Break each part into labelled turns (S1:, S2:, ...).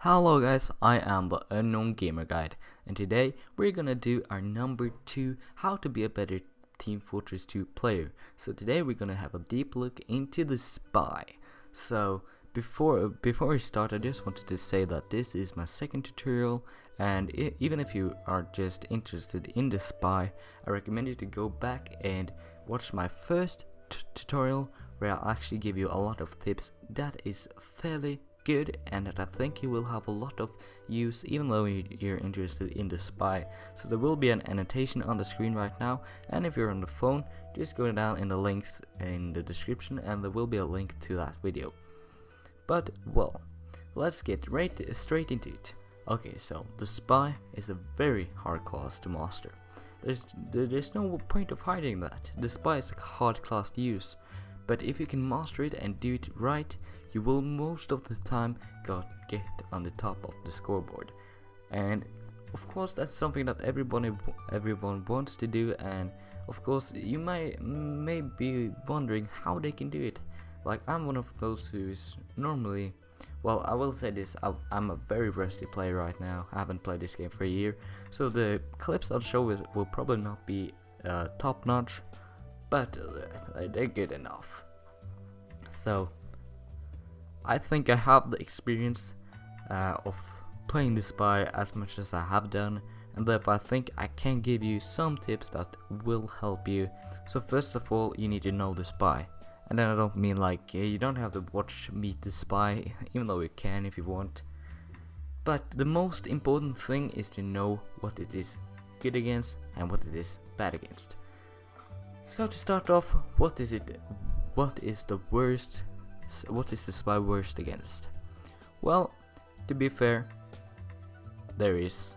S1: Hello guys, I am the Unknown Gamer Guide, and today we're gonna do our number 2 how to be a better Team Fortress 2 player. So today we're gonna have a deep look into the spy. So before we start, I just wanted to say that this is my second tutorial, and even if you are just interested in the spy, I recommend you to go back and watch my first tutorial where I'll actually give you a lot of tips that is fairly good and that I think you will have a lot of use even though you're interested in the spy. So there will be an annotation on the screen right now, and if you're on the phone, just go down in the links in the description and there will be a link to that video. But well, let's get straight into it. Okay, so the spy is a very hard class to master. There's no point of hiding that. The spy is a hard class to use, but if you can master it and do it right, you will most of the time get on the top of the scoreboard. And of course that's something that everyone wants to do, and of course you may be wondering how they can do it. Like, I'm one of those who is normally, well, I will say this, I'm a very rusty player right now. I haven't played this game for a year, so the clips I'll show will probably not be top notch, but they're good enough. So I think I have the experience of playing the spy as much as I have done, and therefore I think I can give you some tips that will help you. So first of all, you need to know the spy, and then I don't mean like you don't have to watch Meet the Spy, even though you can if you want, but the most important thing is to know what it is good against and what it is bad against. So to start off, what is the spy worst against? Well, to be fair, there is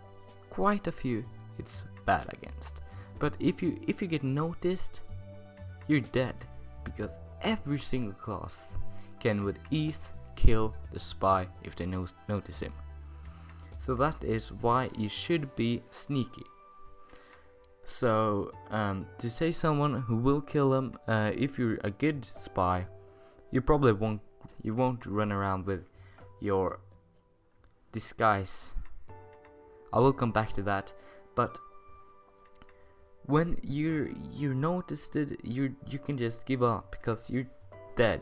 S1: quite a few it's bad against. But if you get noticed, you're dead, because every single class can with ease kill the spy if they notice him. So that is why you should be sneaky. So to say someone who will kill them, if you're a good spy, you probably won't run around with your disguise. I will come back to that, but when you're noticed it, you can just give up because you're dead.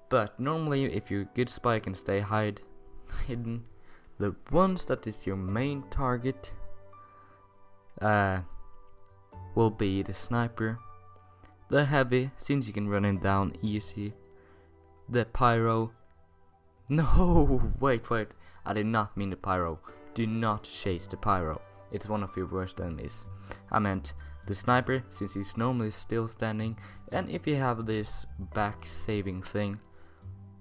S1: But normally, if you're a good spy, you can stay hidden. The ones that is your main target will be the sniper, the heavy, since you can run him down easy, the pyro. No, wait, I did not mean the pyro. Do not chase the pyro. It's one of your worst enemies. I meant the sniper, since he's normally still standing, and if you have this back saving thing,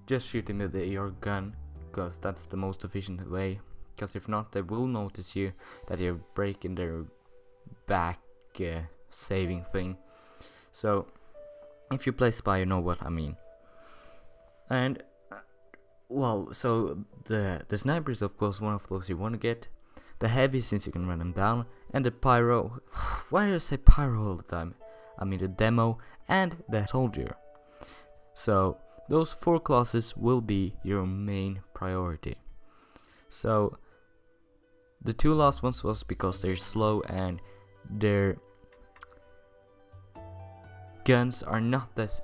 S1: just shoot him with your gun, because that's the most efficient way, because if not, they will notice you that you're breaking their back saving thing. So if you play spy, you know what I mean. And well, so the sniper is of course one of those you want to get, the heavy, since you can run them down, and the pyro. Why do I say pyro all the time? I mean the demo and the soldier. So those 4 classes will be your main priority. So the 2 last ones was because they're slow and their guns are not this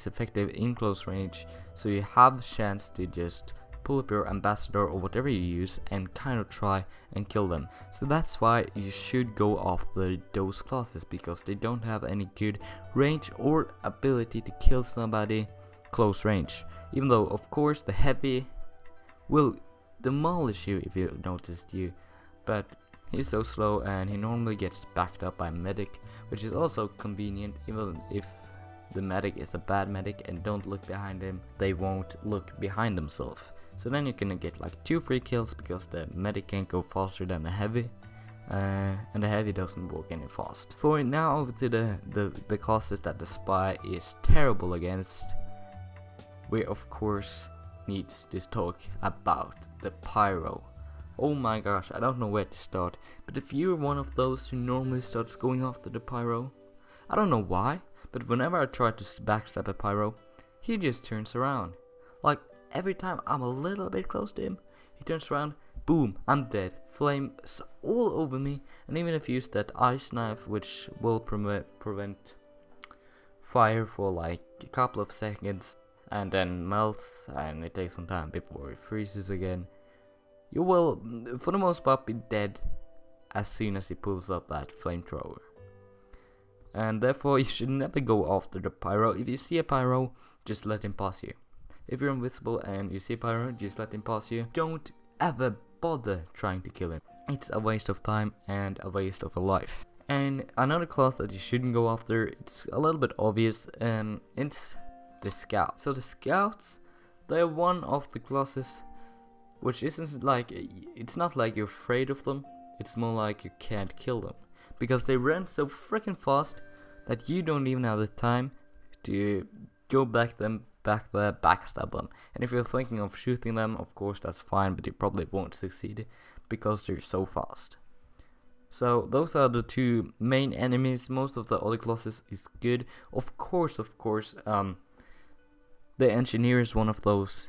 S1: effective in close range, so you have a chance to just pull up your ambassador or whatever you use and kind of try and kill them. So that's why you should go after those classes, because they don't have any good range or ability to kill somebody close range, even though of course the heavy will demolish you if you noticed you, but he's so slow and he normally gets backed up by a medic, which is also convenient. Even if the medic is a bad medic and don't look behind him, they won't look behind themselves. So then you can get like 2 free kills because the medic can't go faster than the heavy, and the heavy doesn't walk any fast. For now, over to the classes that the spy is terrible against, we of course need to talk about the pyro. Oh my gosh, I don't know where to start, but if you're one of those who normally starts going after the pyro, I don't know why, but whenever I try to backstab a pyro, he just turns around. Like, every time I'm a little bit close to him, he turns around, boom, I'm dead. Flames all over me, and even if you use that ice knife, which will prevent fire for like a couple of seconds, and then melts, and it takes some time before it freezes again, you will, for the most part, be dead as soon as he pulls up that flamethrower. And therefore, you should never go after the pyro. If you see a pyro, just let him pass you. If you're invisible and you see a pyro, just let him pass you. Don't ever bother trying to kill him. It's a waste of time and a waste of a life. And another class that you shouldn't go after, it's a little bit obvious, it's the Scout. So the Scouts, they're one of the classes which isn't like, it's not like you're afraid of them, it's more like you can't kill them. Because they run so freaking fast that you don't even have the time to go back there, backstab them. And if you're thinking of shooting them, of course that's fine, but you probably won't succeed because they're so fast. So those are the two main enemies. Most of the other classes is good. Of course, the Engineer is one of those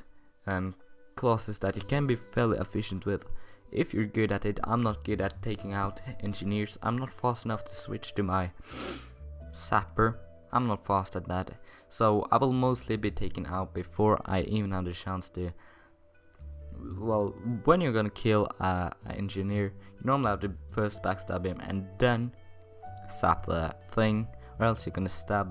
S1: classes that you can be fairly efficient with if you're good at it. I'm not good at taking out Engineers. I'm not fast enough to switch to my Sapper. I'm not fast at that. So I will mostly be taken out before I even have the chance to. Well, when you're gonna kill an Engineer, you normally have to first backstab him and then sap the thing, or else you're gonna sap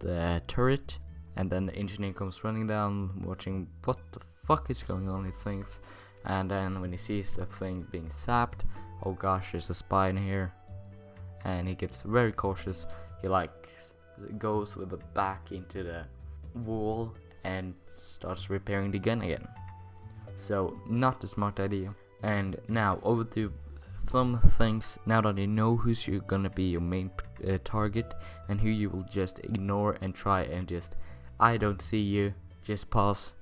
S1: the turret, and then the Engineer comes running down, watching what the fuck is going on, he thinks. And then when he sees the thing being sapped, oh gosh, there's a spy in here, and he gets very cautious. He like goes with the back into the wall and starts repairing the gun again. So not a smart idea. And now over to some things. Now that you know who's you're gonna be your main target, and who you will just ignore and try and just, I don't see you, just pass,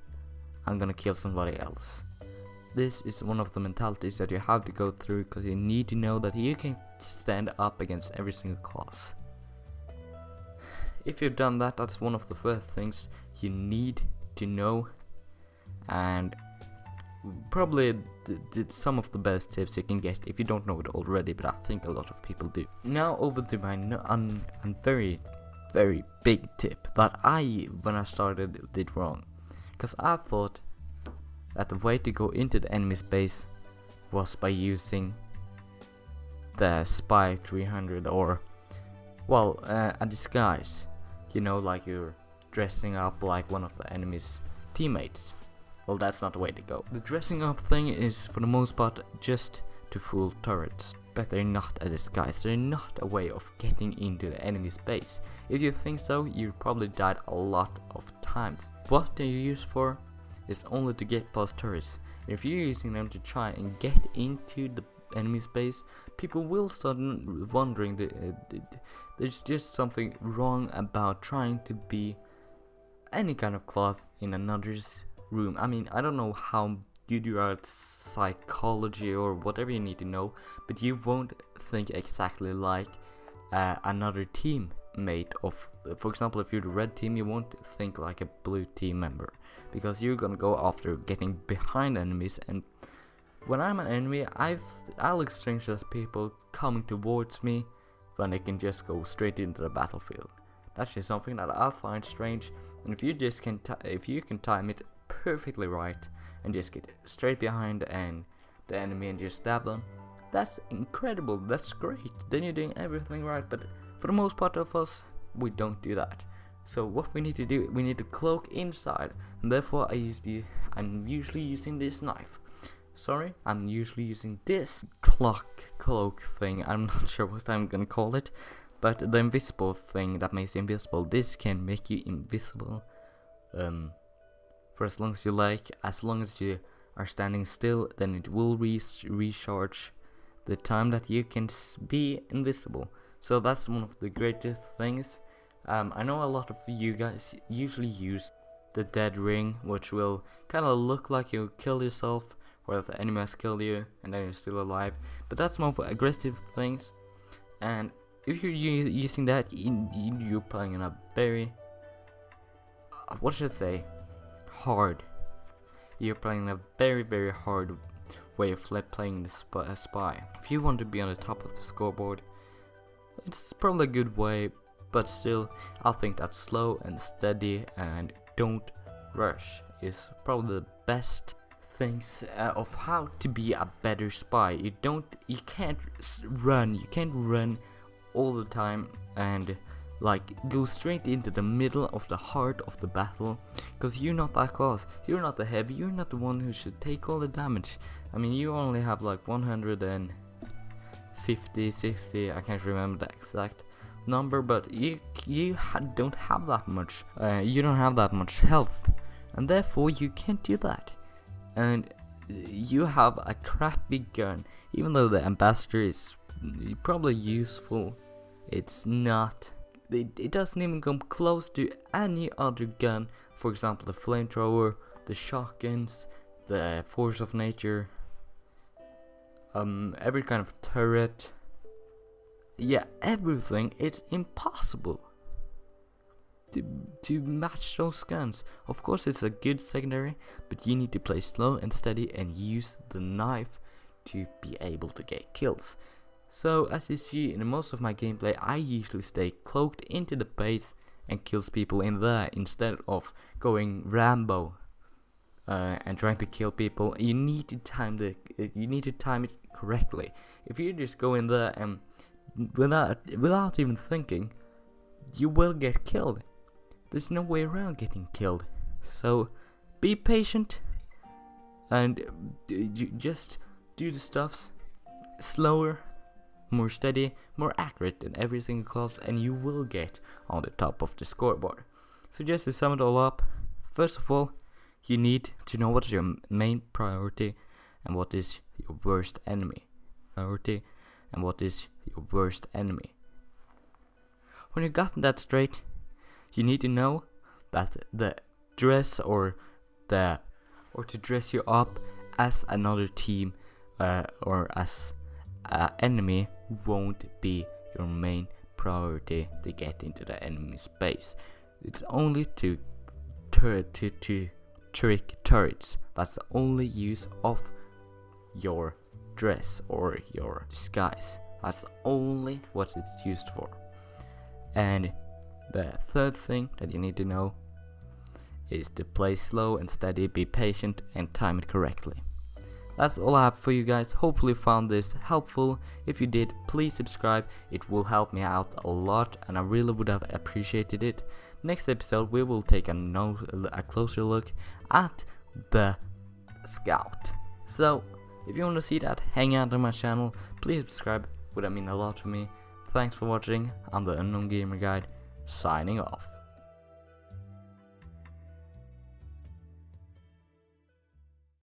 S1: I'm gonna kill somebody else. This is one of the mentalities that you have to go through, because you need to know that you can stand up against every single class. If you've done that, that's one of the first things you need to know, and probably some of the best tips you can get if you don't know it already, but I think a lot of people do. Now over to my very, very big tip that when I started, did wrong. Because I thought that the way to go into the enemy space was by using the Spy 300, or, well, a disguise. You know, like you're dressing up like one of the enemy's teammates. Well, that's not the way to go. The dressing up thing is for the most part just to fool turrets, but they're not a disguise. They're not a way of getting into the enemy's base. If you think so, you probably died a lot of times. What they're used for is only to get past turrets. If you're using them to try and get into the enemy's base, people will start wondering there's just something wrong about trying to be any kind of class in another's room. I mean, I don't know how good you are at psychology or whatever you need to know, but you won't think exactly like another teammate of, for example, if you're the red team, you won't think like a blue team member, because you're gonna go after getting behind enemies. And when I'm an enemy, I look strange at people coming towards me when they can just go straight into the battlefield. That's just something that I find strange. And if you just if you can time it perfectly right and just get straight behind the enemy and just stab them, that's incredible. That's great. Then you're doing everything right. But for the most part of us, we don't do that. So what we need to do, we need to cloak inside, and therefore I'm usually using this knife. Sorry, I'm usually using this cloak thing. I'm not sure what I'm gonna call it, but the invisible thing that makes you invisible. This can make you invisible for as long as you like. As long as you are standing still, then it will recharge the time that you can be invisible. So that's one of the greatest things. I know a lot of you guys usually use the dead ring, which will kind of look like you kill yourself, or if the enemy has killed you and then you're still alive. But that's more for aggressive things, and if you're using that, you're playing in a very, what should I say, hard. You're playing a very, very hard way of playing the spy. If you want to be on the top of the scoreboard, it's probably a good way, but still, I think that slow and steady and don't rush is probably the best things of how to be a better spy. You can't run all the time and like go straight into the middle of the heart of the battle, because you're not that close. You're not the heavy, you're not the one who should take all the damage. I mean, you only have like 150, 60, I can't remember the exact number, but you don't have that much. You don't have that much health, and therefore you can't do that. And you have a crappy gun. Even though the ambassador is probably useful, it's not. It doesn't even come close to any other gun. For example, the flamethrower, the shotguns, the force of nature, every kind of turret. Yeah, everything. It's impossible to match those guns. Of course, it's a good secondary, but you need to play slow and steady and use the knife to be able to get kills. So as you see in most of my gameplay, I usually stay cloaked into the base and kills people in there instead of going Rambo and trying to kill people. You need to time it correctly. If you just go in there and without even thinking, you will get killed. There's no way around getting killed. So be patient and just do the stuffs slower, more steady, more accurate in every single class, and you will get on the top of the scoreboard. So just to sum it all up, first of all, you need to know what is your main priority and what is your worst enemy. When you got that straight, you need to know that the dress or to dress you up as another team or as enemy won't be your main priority to get into the enemy space. It's only to trick turrets. That's the only use of your dress or your disguise. That's only what it's used for. And the third thing that you need to know is to play slow and steady, be patient, and time it correctly. That's all I have for you guys. Hopefully you found this helpful. If you did, please subscribe. It will help me out a lot and I really would have appreciated it. Next episode we will take a closer look at the scout. So if you want to see that, hang out on my channel. Please subscribe, would mean a lot to me. Thanks for watching. I'm the Unknown Gamer Guide, signing off.